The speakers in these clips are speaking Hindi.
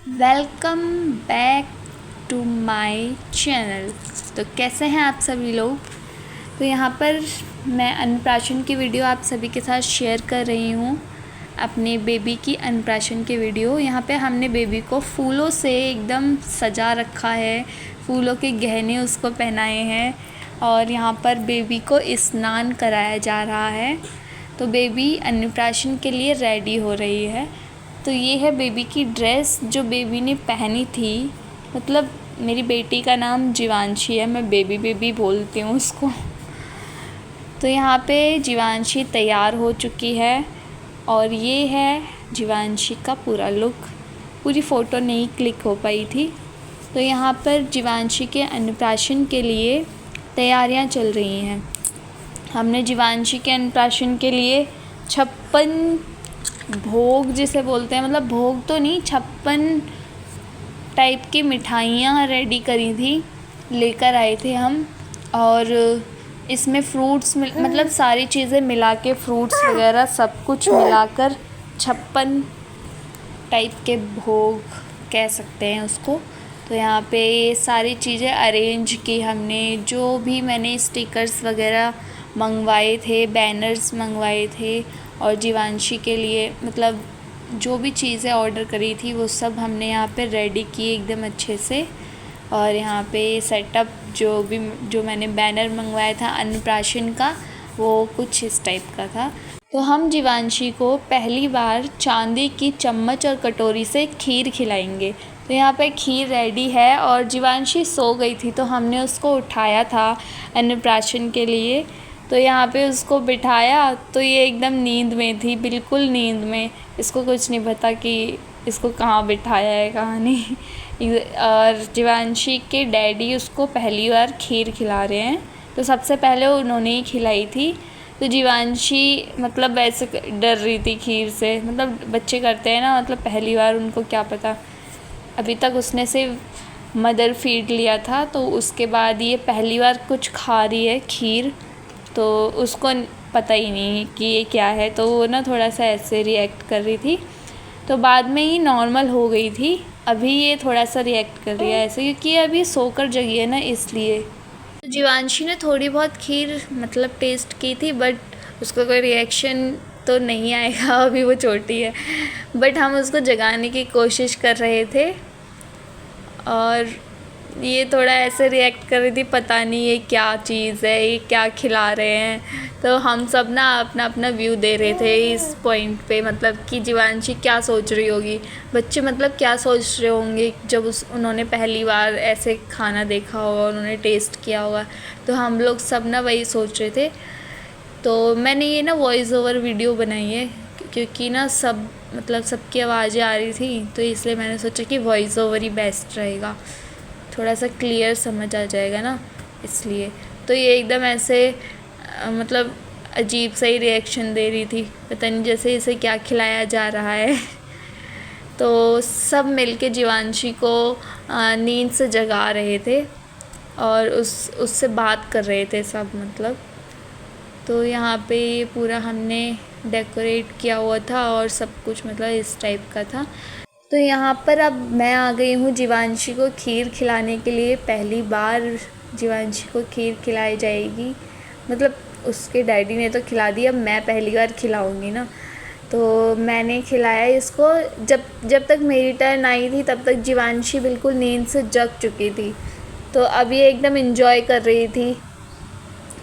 Welcome back to my channel. तो कैसे हैं आप सभी लोग। तो यहाँ पर मैं अन्नप्राशन की वीडियो आप सभी के साथ शेयर कर रही हूँ, अपने बेबी की अन्नप्राशन की वीडियो। यहाँ पे हमने बेबी को फूलों से एकदम सजा रखा है, फूलों के गहने उसको पहनाए हैं और यहाँ पर बेबी को स्नान कराया जा रहा है। तो बेबी अन्नप्राशन के लिए रेडी हो रही है। तो ये है बेबी की ड्रेस जो बेबी ने पहनी थी। मतलब मेरी बेटी का नाम जीवांशी है, मैं बेबी बेबी बोलती हूँ उसको। तो यहाँ पे जीवांशी तैयार हो चुकी है और ये है जीवांशी का पूरा लुक। पूरी फ़ोटो नहीं क्लिक हो पाई थी। तो यहाँ पर जीवांशी के अन्नप्राशन के लिए तैयारियाँ चल रही हैं। हमने जीवांशी के अन्नप्राशन के लिए 56 भोग जिसे बोलते हैं, मतलब भोग तो नहीं, 56 टाइप की मिठाइयाँ रेडी करी थी, लेकर आए थे हम। और इसमें फ्रूट्स मतलब सारी चीज़ें मिला के, फ्रूट्स वगैरह सब कुछ मिलाकर 56 टाइप के भोग कह सकते हैं उसको। तो यहाँ पे ये सारी चीज़ें अरेंज की हमने। जो भी मैंने स्टिकर्स वगैरह मंगवाए थे, बैनर्स मंगवाए थे और जीवांशी के लिए मतलब जो भी चीज़ें ऑर्डर करी थी वो सब हमने यहाँ पे रेडी की एकदम अच्छे से। और यहाँ पे सेटअप जो मैंने बैनर मंगवाया था अन्नप्राशन का, वो कुछ इस टाइप का था। तो हम जीवांशी को पहली बार चांदी की चम्मच और कटोरी से खीर खिलाएंगे। तो यहाँ पे खीर रेडी है और जीवांशी सो गई थी तो हमने उसको उठाया था अन्नप्राशन के लिए। तो यहाँ पे उसको बिठाया तो ये एकदम नींद में थी, बिल्कुल नींद में। इसको कुछ नहीं पता कि इसको कहाँ बिठाया है कहाँ नहीं। और जीवांशी के डैडी उसको पहली बार खीर खिला रहे हैं। तो सबसे पहले उन्होंने ही खिलाई थी। तो जीवांशी मतलब वैसे डर रही थी खीर से, मतलब बच्चे करते हैं ना, मतलब पहली बार उनको क्या पता। अभी तक उसने सिर्फ मदर फीड लिया था, तो उसके बाद ये पहली बार कुछ खा रही है खीर। तो उसको पता ही नहीं कि ये क्या है, तो वो ना थोड़ा सा ऐसे रिएक्ट कर रही थी। तो बाद में ही नॉर्मल हो गई थी। अभी ये थोड़ा सा रिएक्ट कर रही है ऐसे, क्योंकि अभी सोकर जगी है ना, इसलिए। तो जीवांशी ने थोड़ी बहुत खीर मतलब टेस्ट की थी, बट उसका कोई रिएक्शन तो नहीं आएगा, अभी वो छोटी है। बट हम उसको जगाने की कोशिश कर रहे थे और ये थोड़ा ऐसे रिएक्ट कर रही थी, पता नहीं ये क्या चीज़ है, ये क्या खिला रहे हैं। तो हम सब ना अपना अपना व्यू दे रहे थे इस पॉइंट पे, मतलब कि जीवांशी क्या सोच रही होगी, बच्चे मतलब क्या सोच रहे होंगे जब उन्होंने पहली बार ऐसे खाना देखा होगा, उन्होंने टेस्ट किया होगा। तो हम लोग सब ना वही सोच रहे थे। तो मैंने ये ना वॉइस ओवर वीडियो बनाई है, क्योंकि ना सब मतलब सबकी आवाज़ें आ रही थी, तो इसलिए मैंने सोचा कि वॉइस ओवर ही बेस्ट रहेगा, थोड़ा सा क्लियर समझ आ जाएगा ना, इसलिए। तो ये एकदम ऐसे मतलब अजीब सा ही रिएक्शन दे रही थी, पता नहीं जैसे इसे क्या खिलाया जा रहा है। तो सब मिलके जीवांशी को नींद से जगा रहे थे और उससे बात कर रहे थे सब, मतलब। तो यहाँ पे ये पूरा हमने डेकोरेट किया हुआ था और सब कुछ मतलब इस टाइप का था। तो यहाँ पर अब मैं आ गई हूँ जीवांशी को खीर खिलाने के लिए। पहली बार जीवांशी को खीर खिलाई जाएगी, मतलब उसके डैडी ने तो खिला दी, अब मैं पहली बार खिलाऊंगी ना। तो मैंने खिलाया इसको। जब तक मेरी टर्न आई थी तब तक जीवांशी बिल्कुल नींद से जग चुकी थी। तो अब ये एकदम इन्जॉय कर रही थी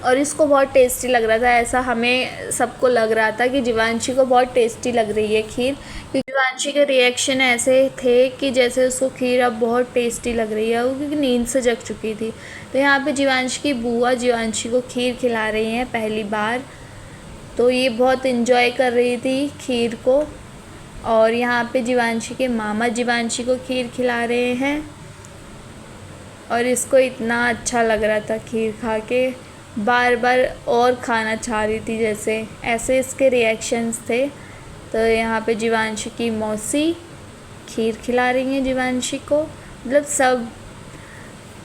और इसको बहुत टेस्टी लग रहा था। ऐसा हमें सबको लग रहा था कि जीवांशी को बहुत टेस्टी लग रही है खीर, क्योंकि जीवांशी के रिएक्शन ऐसे थे कि जैसे उसको खीर अब बहुत टेस्टी लग रही है, वो क्योंकि नींद से जग चुकी थी। तो यहाँ पे जीवांशी की बुआ जीवांशी को खीर खिला रही हैं पहली बार। तो ये बहुत इन्जॉय कर रही थी खीर को। और यहाँ पे जीवांशी के मामा जीवांशी को खीर खिला रहे हैं और इसको इतना अच्छा लग रहा था खीर खा के, बार बार और खाना चाह रही थी, जैसे ऐसे इसके रिएक्शंस थे। तो यहाँ पे जीवांशी की मौसी खीर खिला रही हैं जीवांशी को, मतलब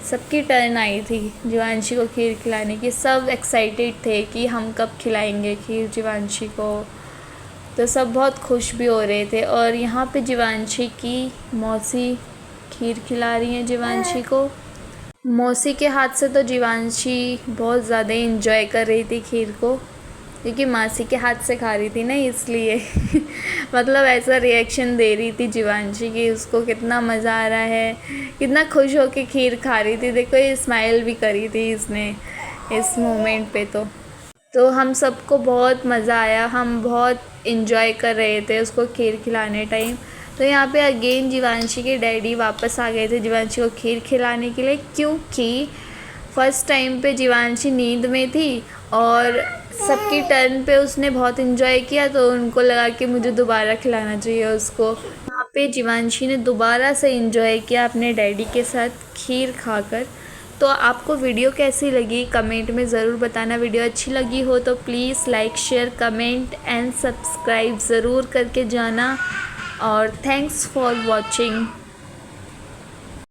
सबकी टर्न आई थी जीवांशी को खीर खिलाने की। सब एक्साइटेड थे कि हम कब खिलाएंगे खीर जीवांशी को। तो सब बहुत खुश भी हो रहे थे। और यहाँ पे जीवांशी की मौसी खीर खिला रही हैं जीवांशी को। मौसी के हाथ से तो जीवांशी बहुत ज़्यादा इंजॉय कर रही थी खीर को, क्योंकि मासी के हाथ से खा रही थी ना, इसलिए मतलब ऐसा रिएक्शन दे रही थी जीवांशी कि उसको कितना मज़ा आ रहा है, कितना खुश होके खीर खा रही थी। देखो ये स्माइल भी करी थी इसने इस मोमेंट पे। तो हम सबको बहुत मज़ा आया, हम बहुत इंजॉय कर रहे थे उसको खीर खिलाने टाइम। तो यहाँ पे अगेन जीवांशी के डैडी वापस आ गए थे जीवांशी को खीर खिलाने के लिए, क्योंकि फ़र्स्ट टाइम पे जीवांशी नींद में थी और सबकी टर्न पे उसने बहुत इंजॉय किया, तो उनको लगा कि मुझे दोबारा खिलाना चाहिए उसको। यहाँ पे जीवांशी ने दोबारा से इंजॉय किया अपने डैडी के साथ खीर खाकर। तो आपको वीडियो कैसी लगी कमेंट में ज़रूर बताना। वीडियो अच्छी लगी हो तो please like share comment and subscribe ज़रूर करके जाना। और थैंक्स फॉर वॉचिंग।